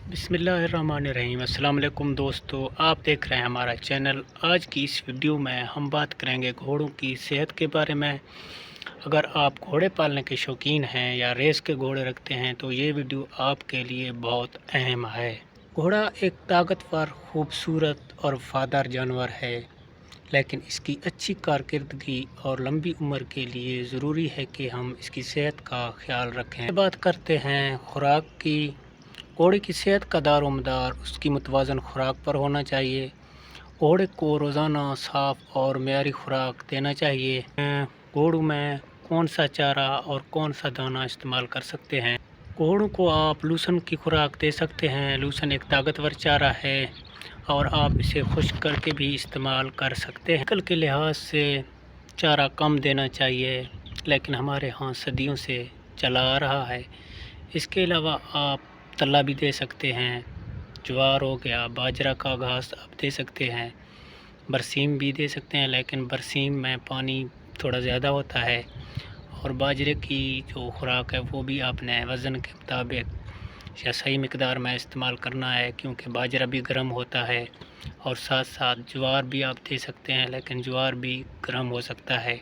बिस्मिल्लाहिर्रहमानिर्रहीम। अस्सलाम वालेकुम दोस्तों, आप देख रहे हैं हमारा चैनल। आज की इस वीडियो में हम बात करेंगे घोड़ों की सेहत के बारे में। अगर आप घोड़े पालने के शौकीन हैं या रेस के घोड़े रखते हैं तो ये वीडियो आपके लिए बहुत अहम है। घोड़ा एक ताकतवर, खूबसूरत और वफादार जानवर है, लेकिन इसकी अच्छी कारकर्दगी और लंबी उम्र के लिए ज़रूरी है कि हम इसकी सेहत का ख्याल रखें। बात करते हैं खुराक की। घोड़े की सेहत का दारोमदार उसकी मुतवाज़न खुराक पर होना चाहिए। घोड़े को रोज़ाना साफ़ और मेयारी खुराक देना चाहिए। घोड़ों में कौन सा चारा और कौन सा दाना इस्तेमाल कर सकते हैं। घोड़ों को आप लूसन की खुराक दे सकते हैं। लूसन एक ताकतवर चारा है और आप इसे खुश्क करके भी इस्तेमाल कर सकते हैं। नस्ल के लिहाज से चारा कम देना चाहिए, लेकिन हमारे यहाँ सदियों से चला आ रहा है। इसके अलावा आप तला भी दे सकते हैं। ज्वार हो गया, बाजरा का घास आप दे सकते हैं। बरसीम भी दे सकते हैं, लेकिन बरसीम में पानी थोड़ा ज़्यादा होता है। और बाजरे की जो खुराक है वो भी आपने वज़न के मुताबिक या सही मिकदार में इस्तेमाल करना है, क्योंकि बाजरा भी गर्म होता है। और साथ साथ ज्वार भी आप दे सकते हैं, लेकिन ज्वार भी गर्म हो सकता है।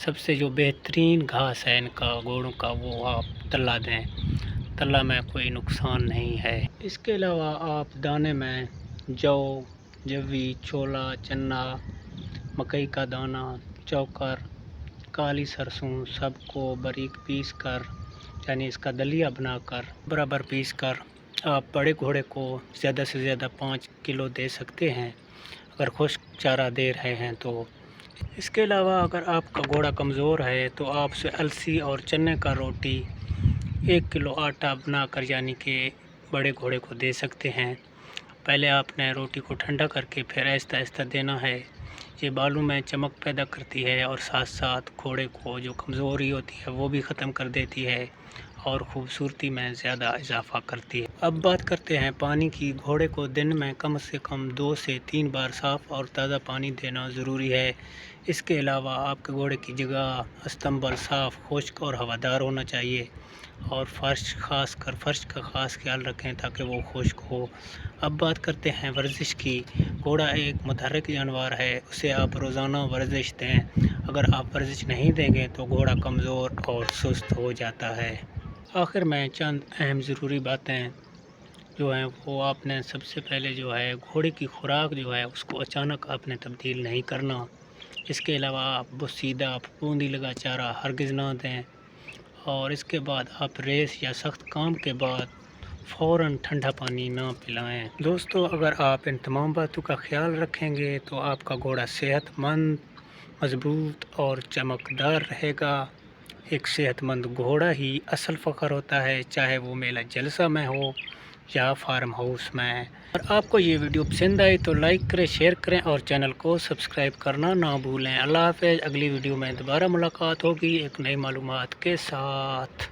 सबसे जो बेहतरीन घास है इनका, घोड़ों का, वो आप तला दें। तला में कोई नुकसान नहीं है। इसके अलावा आप दाने में जौ, जवी, छोला, चना, मकई का दाना, चौकर, काली सरसों सबको बारीक पीस कर, यानी इसका दलिया बनाकर बराबर पीस कर आप बड़े घोड़े को ज़्यादा से ज़्यादा 5 किलो दे सकते हैं, अगर खुश्क चारा दे रहे हैं तो। इसके अलावा अगर आपका घोड़ा कमज़ोर है तो आप उसे अलसी और चने का रोटी 1 किलो आटा बनाकर, यानी कि बड़े घोड़े को दे सकते हैं। पहले आपने रोटी को ठंडा करके फिर आहिस्ता आहिस्ता देना है। ये बालों में चमक पैदा करती है और साथ साथ घोड़े को जो कमज़ोरी होती है वो भी ख़त्म कर देती है और ख़ूबसूरती में ज़्यादा इजाफ़ा करती है। अब बात करते हैं पानी की। घोड़े को दिन में कम से कम 2 से 3 बार साफ़ और ताज़ा पानी देना ज़रूरी है। इसके अलावा आपके घोड़े की जगह, अस्तंबल साफ़, खुश्क और हवादार होना चाहिए। और फ़र्श का ख़ास ख्याल रखें ताकि वो खुश्क हो। अब बात करते हैं वर्जिश की। घोड़ा एक मुतहर्रिक जानवर है, उसे आप रोज़ाना वर्जिश दें। अगर आप वर्जिश नहीं देंगे तो घोड़ा कमज़ोर और सुस्त हो जाता है। आखिर में चंद अहम ज़रूरी बातें जो हैं वो आपने सबसे पहले जो है घोड़े की खुराक जो है उसको अचानक आपने तब्दील नहीं करना। इसके अलावा आप बोसीदा फफूंदी लगा चारा हरगिज़ ना दें। और इसके बाद आप रेस या सख्त काम के बाद फ़ौरन ठंडा पानी ना पिलाएं। दोस्तों, अगर आप इन तमाम बातों का ख्याल रखेंगे तो आपका घोड़ा सेहतमंद, मज़बूत और चमकदार रहेगा। एक सेहतमंद घोड़ा ही असल फ़ख्र होता है, चाहे वो मेला जलसा में हो या फार्म हाउस में। और आपको ये वीडियो पसंद आई तो लाइक करें, शेयर करें और चैनल को सब्सक्राइब करना ना भूलें। अल्लाह हाफ़िज़। अगली वीडियो में दोबारा मुलाकात होगी एक नई मालूमात के साथ।